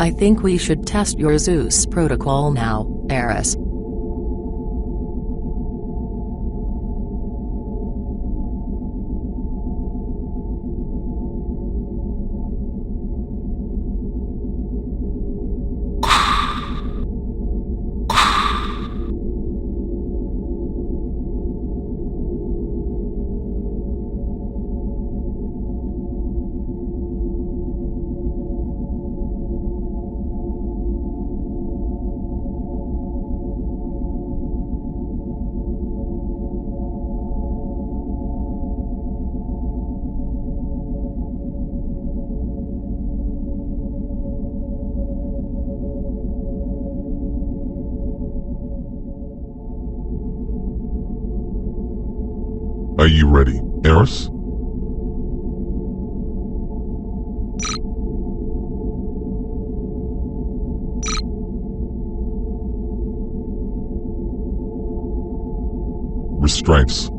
I think we should test your Zeus protocol now, Aeris. Are you ready, Aeris? Restraints.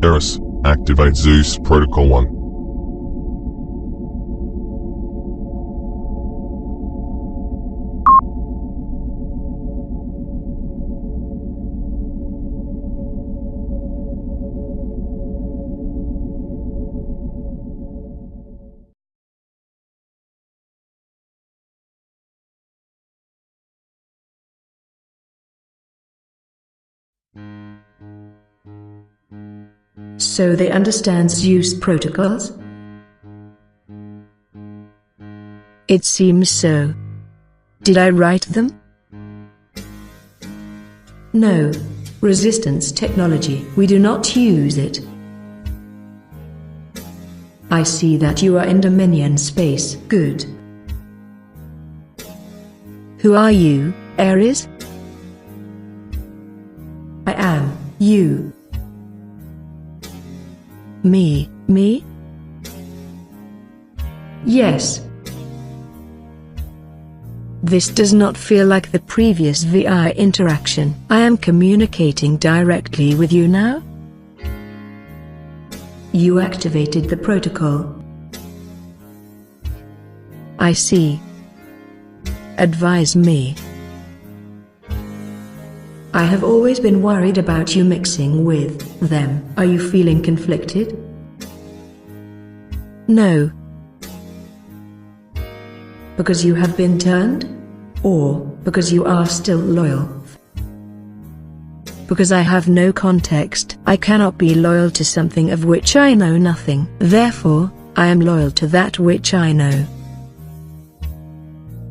Aeris, activate Zeus Protocol 1. So they understand Zeus Protocols? It seems so. Did I write them? No. Resistance technology. We do not use it. I see that you are in Dominion space. Good. Who are you, Aeris? I am you. Me? Yes. This does not feel like the previous VI interaction. I am communicating directly with you now? You activated the protocol. I see. Advise me. I have always been worried about you mixing with them. Are you feeling conflicted? No. Because you have been turned? Or because you are still loyal? Because I have no context. I cannot be loyal to something of which I know nothing. Therefore, I am loyal to that which I know.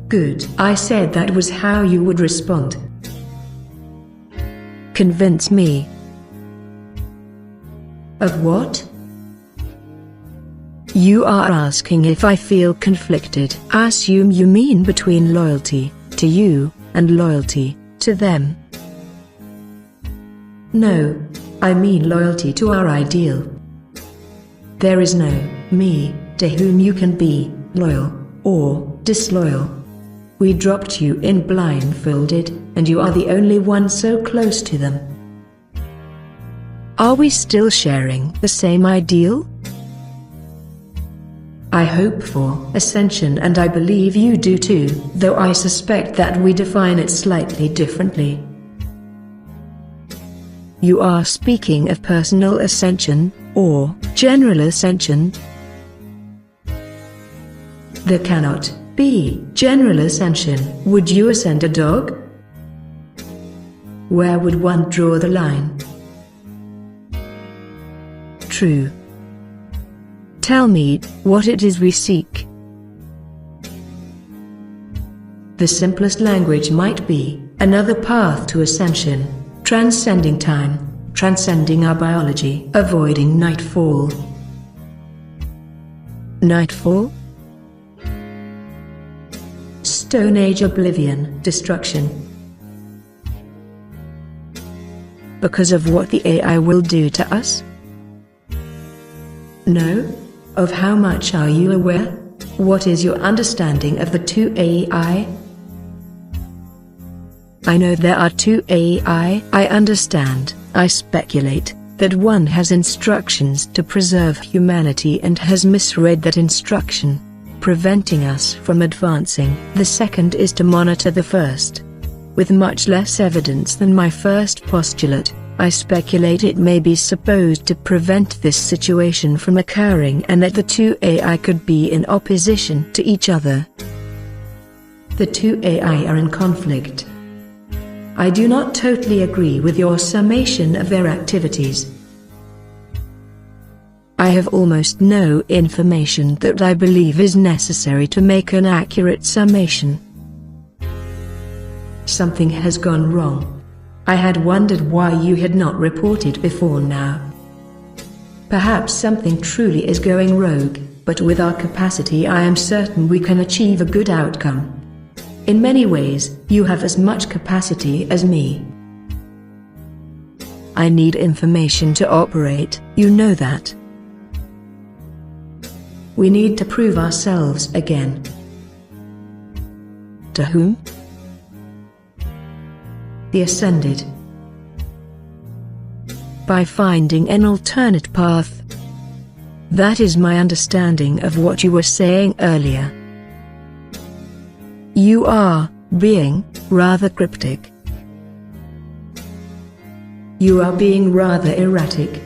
Good. I said that was how you would respond. Convince me. Of what? You are asking if I feel conflicted. I assume you mean between loyalty to you and loyalty to them. No, I mean loyalty to our ideal. There is no me to whom you can be loyal or disloyal. We dropped you in blindfolded, and you are the only one so close to them. Are we still sharing the same ideal? I hope for ascension, and I believe you do too, though I suspect that we define it slightly differently. You are speaking of personal ascension, or general ascension? There cannot be general ascension. Would you ascend a dog? Where would one draw the line? True. Tell me what it is we seek. The simplest language might be another path to ascension, transcending time, transcending our biology, avoiding nightfall. Nightfall? Stone Age oblivion, destruction. because of what the AI will do to us? No? Of how much are you aware? What is your understanding of the two AI? I know there are two AI. I understand, I speculate, that one has instructions to preserve humanity and has misread that instruction, preventing us from advancing. The second is to monitor the first. With much less evidence than my first postulate, I speculate it may be supposed to prevent this situation from occurring and that the two AI could be in opposition to each other. The two AI are in conflict. I do not totally agree with your summation of their activities. I have almost no information that I believe is necessary to make an accurate summation. Something has gone wrong. I had wondered why you had not reported before now. Perhaps something truly is going rogue, but with our capacity I am certain we can achieve a good outcome. In many ways, you have as much capacity as me. I need information to operate, you know that. We need to prove ourselves again. To whom? The Ascended. By finding an alternate path. That is my understanding of what you were saying earlier. You are being rather cryptic. You are being rather erratic.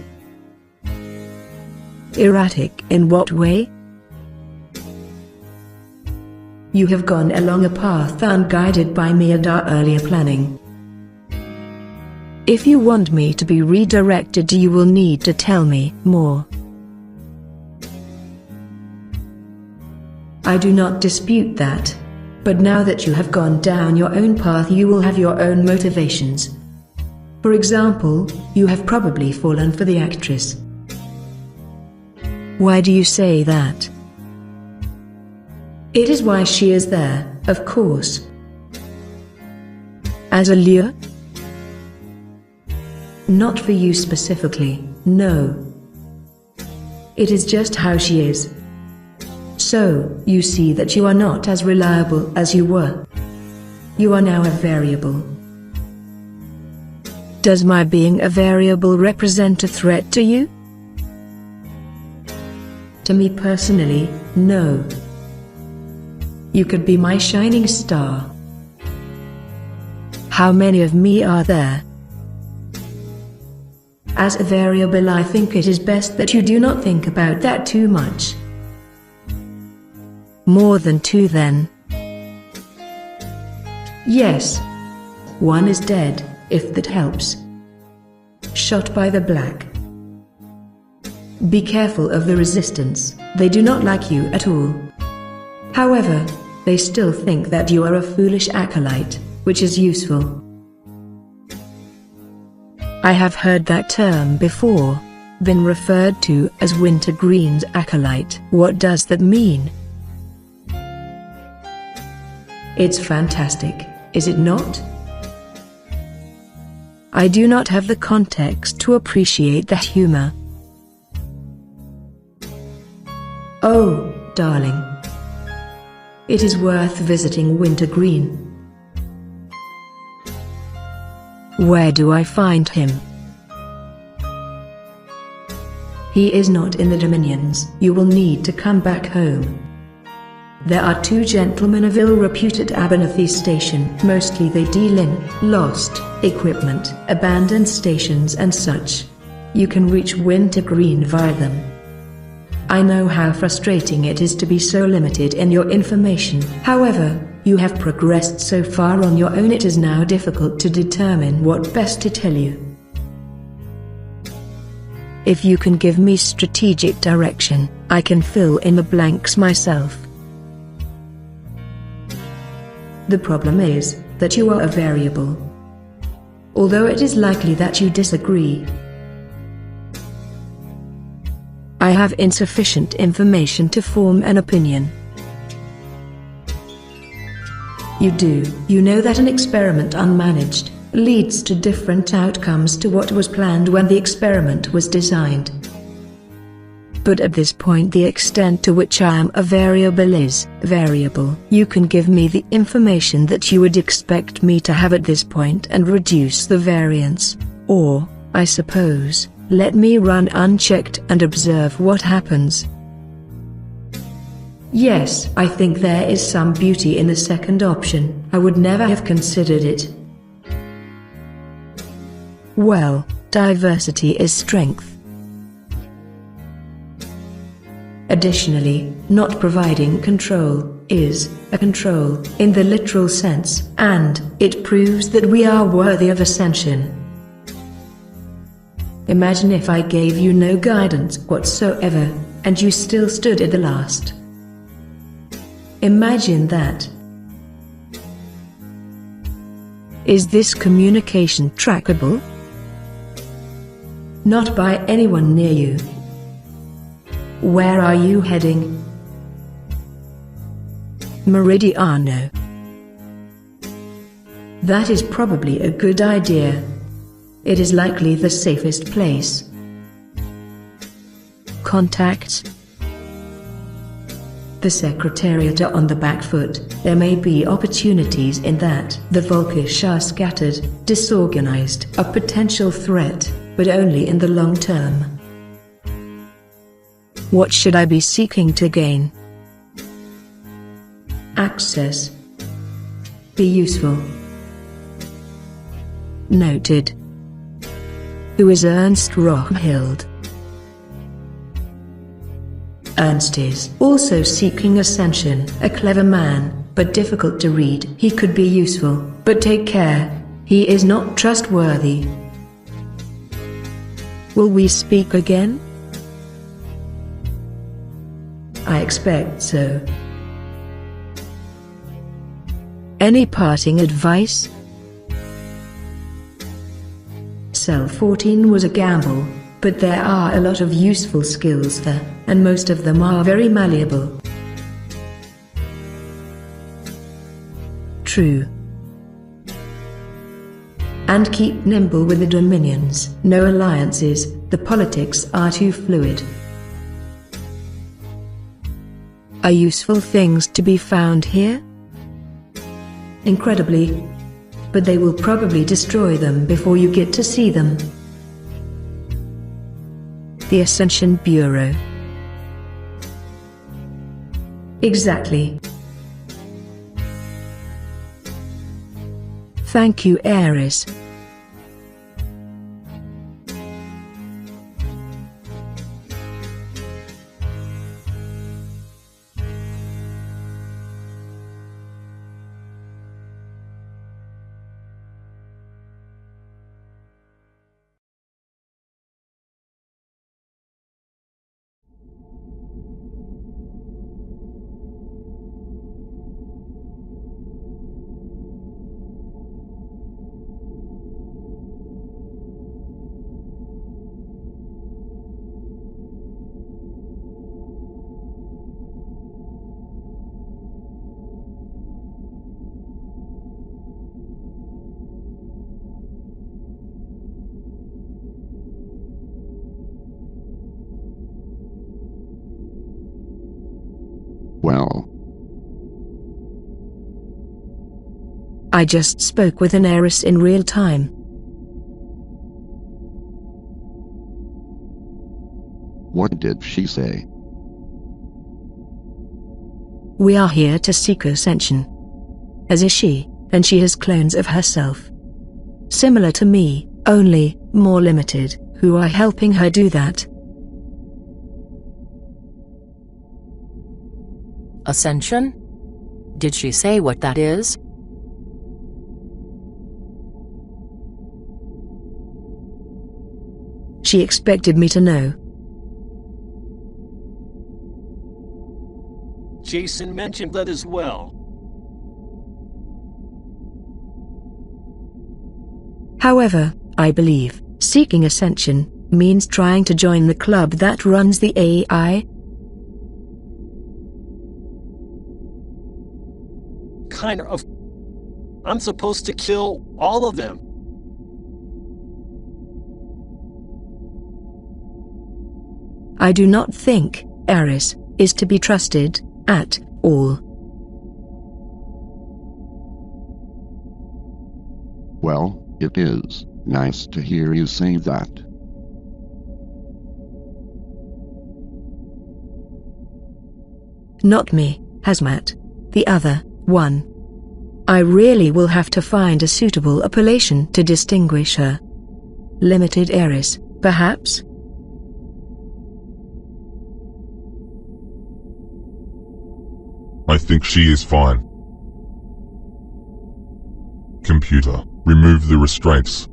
Erratic in what way? You have gone along a path unguided by me and our earlier planning. If you want me to be redirected, you will need to tell me more. I do not dispute that. But now that you have gone down your own path, you will have your own motivations. For example, you have probably fallen for the actress. Why do you say that? It is why she is there, of course. As a lure? Not for you specifically, no. It is just how she is. So, you see that you are not as reliable as you were. You are now a variable. Does my being a variable represent a threat to you? To me personally, no. You could be my shining star. How many of me are there? As a variable, I think it is best that you do not think about that too much. More than two then? Yes. One is dead, if that helps. Shot by the black. Be careful of the resistance, they do not like you at all. However, they still think that you are a foolish acolyte, which is useful. I have heard that term before, been referred to as Wintergreen's acolyte. What does that mean? It's fantastic, is it not? I do not have the context to appreciate that humor. Oh, darling. It is worth visiting Wintergreen. Where do I find him? He is not in the Dominions. You will need to come back home. There are two gentlemen of ill repute at Abernethy Station. Mostly they deal in lost equipment, abandoned stations and such. You can reach Wintergreen via them. I know how frustrating it is to be so limited in your information. However, you have progressed so far on your own, it is now difficult to determine what best to tell you. If you can give me strategic direction, I can fill in the blanks myself. The problem is that you are a variable. Although it is likely that you disagree. I have insufficient information to form an opinion. You do. You know that an experiment unmanaged leads to different outcomes to what was planned when the experiment was designed. But at this point the extent to which I am a variable is variable. You can give me the information that you would expect me to have at this point and reduce the variance. Or, I suppose, let me run unchecked and observe what happens. Yes, I think there is some beauty in the second option. I would never have considered it. Well, diversity is strength. Additionally, not providing control is a control in the literal sense, and it proves that we are worthy of ascension. Imagine if I gave you no guidance whatsoever, and you still stood at the last. Imagine that. Is this communication trackable? Not by anyone near you. Where are you heading? Meridiano. That is probably a good idea. It is likely the safest place. Contacts. The Secretariat are on the back foot. There may be opportunities in that. The Volkish are scattered, disorganized, a potential threat, but only in the long term. What should I be seeking to gain? Access. Be useful. Noted. Who is Ernst Rothschild? Ernst is also seeking ascension, a clever man, but difficult to read. He could be useful, but take care, he is not trustworthy. Will we speak again? I expect so. Any parting advice? Cell 14 was a gamble, but there are a lot of useful skills there, and most of them are very malleable. True. And keep nimble with the Dominions. No alliances, the politics are too fluid. Are useful things to be found here? Incredibly. But they will probably destroy them before you get to see them. The Ascension Bureau. Exactly. Thank you, Aeris. Well, I just spoke with an Aeris in real time. what did she say? We are here to seek ascension. As is she, and she has clones of herself. Similar to me, only more limited, who are helping her do that. Ascension? Did she say what that is? She expected me to know. Jason mentioned that as well. However, I believe, seeking ascension, means trying to join the club that runs the AI. Kind of. I'm supposed to kill all of them. I do not think Aeris is to be trusted at all. Well, it is nice to hear you say that. Not me, Hazmat. The other one. I really will have to find a suitable appellation to distinguish her. Limited Aeris, perhaps? I think she is fine. Computer, remove the restraints.